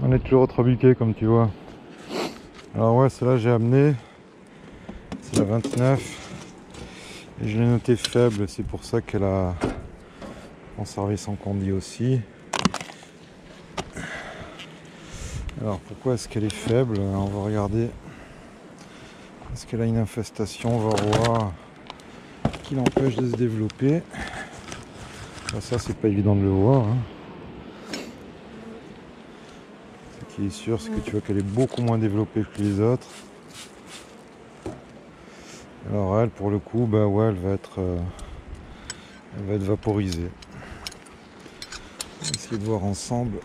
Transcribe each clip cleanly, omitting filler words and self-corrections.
On est toujours trabuqué comme tu vois. Alors ouais, celle-là j'ai amené. C'est la 29. Et je l'ai notée faible, c'est pour ça qu'elle a conservé son condi aussi. Alors pourquoi est-ce qu'elle est faible? On va regarder. Est-ce qu'elle a une infestation varroa qui l'empêche de se développer? Ça c'est pas évident de le voir. Ce qui est sûr, c'est que tu vois qu'elle est beaucoup moins développée que les autres. Alors elle, pour le coup, bah ouais, elle va être vaporisée. On va essayer de voir ensemble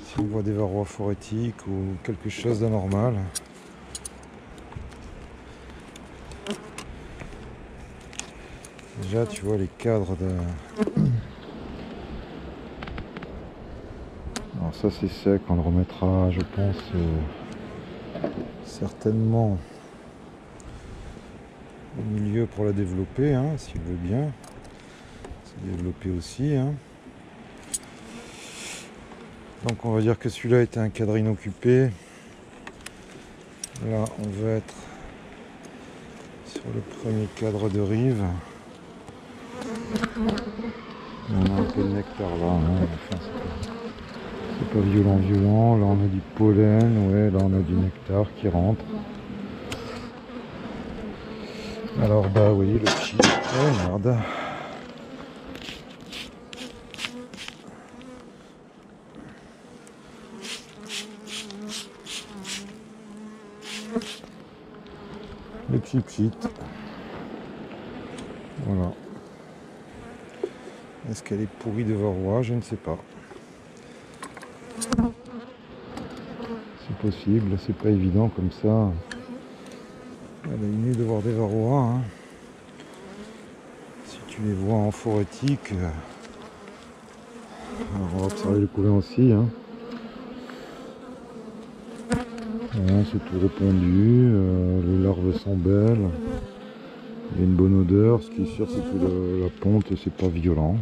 si on voit des varroas phorétiques ou quelque chose d'anormal. Déjà, tu vois les cadres de... Alors ça c'est sec, on le remettra, je pense, certainement au milieu pour la développer, s'il veut bien. Se développer aussi. Donc on va dire que celui-là était un cadre inoccupé. Là on va être sur le premier cadre de rive. On a un peu de nectar là. Enfin, c'est pas violent. Là on a du pollen, ouais, là on a du nectar qui rentre. Alors bah oui, le petit. Oh merde. Le pchit. Voilà. Est-ce qu'elle est pourrie de varroa? Je ne sais pas. C'est possible, c'est pas évident comme ça. Elle est mieux de voir des varroas. Si tu les vois en phorétique, on va observer le couvain aussi. Voilà, c'est tout répandu, les larves sont belles. Il y a une bonne odeur, ce qui est sûr c'est que la ponte c'est pas violent.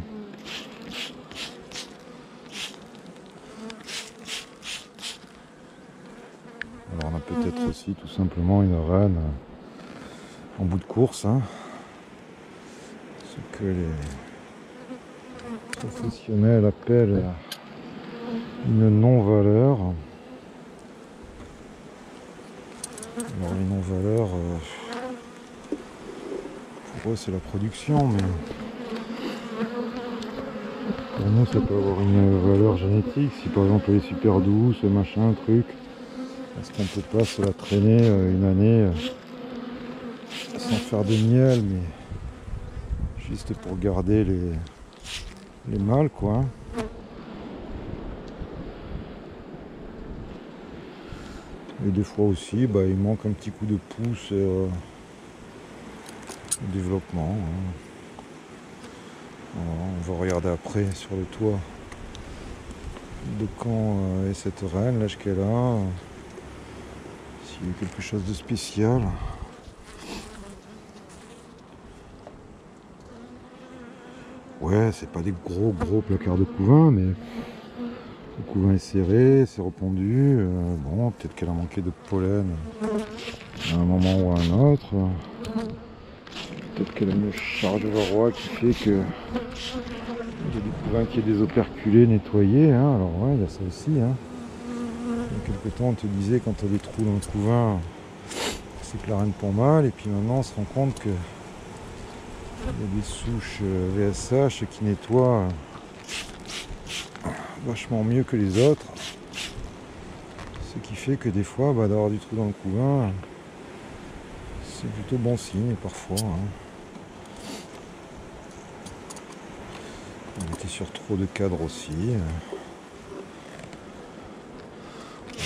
Alors on a peut-être aussi tout simplement une reine en bout de course. Ce que les professionnels appellent une non-valeur. Alors les non-valeurs, pour eux c'est la production, mais pour nous ça peut avoir une valeur génétique. Si par exemple elle est super douce, machin, truc, est-ce qu'on peut pas se la traîner une année sans faire de miel, mais juste pour garder les mâles quoi. Et des fois aussi il manque un petit coup de pouce au développement. Alors, on va regarder après sur le toit de quand est cette reine, l'âge qu'elle a, s'il y a quelque chose de spécial. Ouais, c'est pas des gros placards de couvain, mais le couvain est serré, c'est repondu. Bon, peut-être qu'elle a manqué de pollen à un moment ou à un autre. Peut-être qu'elle a une charge varroa qui fait que il y a des couvains qui est désoperculé, nettoyé. Alors ouais, il y a ça aussi. Il y a quelque temps, on te disait quand tu as des trous dans le couvain, c'est que la reine pond mal. Et puis maintenant, on se rend compte que il y a des souches VSH qui nettoient vachement mieux que les autres. Ce qui fait que des fois, d'avoir du trou dans le couvain, c'est plutôt bon signe parfois. On était sur trop de cadres aussi.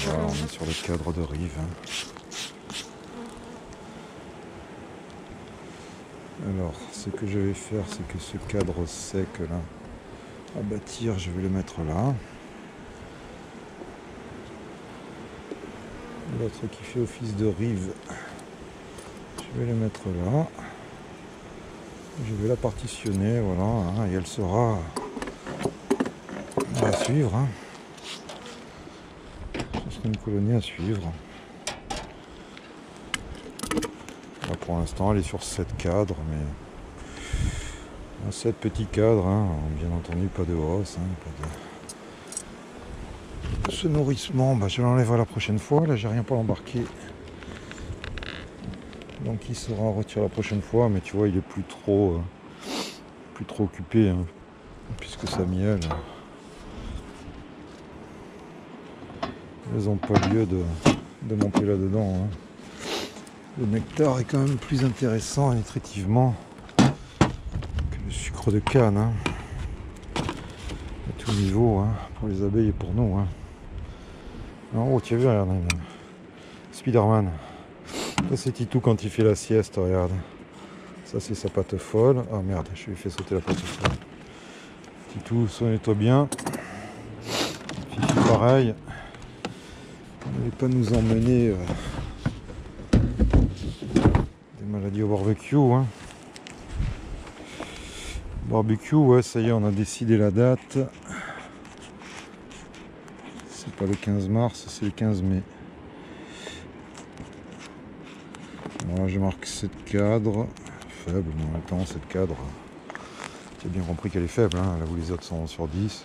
Voilà, on est sur le cadre de rive. Alors, ce que je vais faire, c'est que ce cadre sec là, à bâtir, je vais le mettre là. L'autre qui fait office de rive, je vais le mettre là. Je vais la partitionner, voilà, et elle sera à suivre. peut-être une colonie à suivre. Là, pour l'instant, elle est sur 7 cadres, mais 7 petits cadres, hein. Bien entendu, pas de hausse, hein, pas de... Ce nourrissement, bah, je l'enlèverai la prochaine fois. Là, j'ai rien pour l'embarquer. Donc, il sera retiré la prochaine fois, mais tu vois, il est plus trop occupé, hein, puisque ça miel. Ils n'ont pas lieu de monter là-dedans, hein. Le nectar est quand même plus intéressant nutritivement que le sucre de canne, hein. À tout niveau, hein, pour les abeilles et pour nous, hein. En haut, tu as vu, regarde, Spider-Man. Ça, c'est Titou quand il fait la sieste, regarde. Ça, c'est sa patte folle. Ah merde, je lui ai fait sauter la patte folle. Titou, soigne-toi bien. Fifi, pareil. N'allez pas nous emmener des maladies au barbecue, hein. Barbecue, ouais, ça y est, on a décidé la date. C'est pas le 15 mars, c'est le 15 mai. Voilà, je marque 7 cadres. Faible, mais en même temps, 7 cadres. Tu as bien compris qu'elle est faible, hein, là où les autres sont sur 10.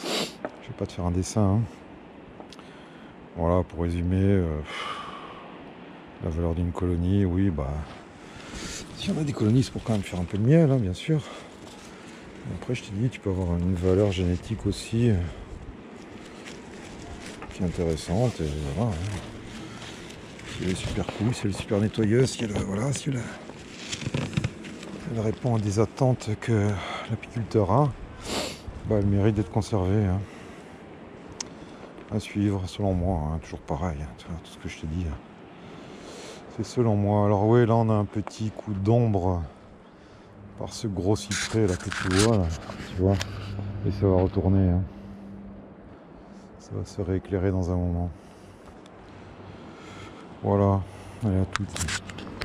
Je vais pas te faire un dessin, hein. Voilà, pour résumer, la valeur d'une colonie, oui, bah, si on a des colonies, c'est pour quand même faire un peu de miel, hein, bien sûr. Après, je te dis, tu peux avoir une valeur génétique aussi qui est intéressante. Et voilà, hein. Si elle est super cool, si elle est super nettoyeuse, si elle, voilà, si elle répond à des attentes que l'apiculteur a, bah, elle mérite d'être conservée, hein. À suivre, selon moi, hein, toujours pareil, hein, tout ce que je te dis, hein. C'est selon moi. Alors oui, là on a un petit coup d'ombre par ce gros cyprès là que tu vois, là, tu vois, et ça va retourner, hein. Ça va se rééclairer dans un moment. Voilà, allez, à toutes.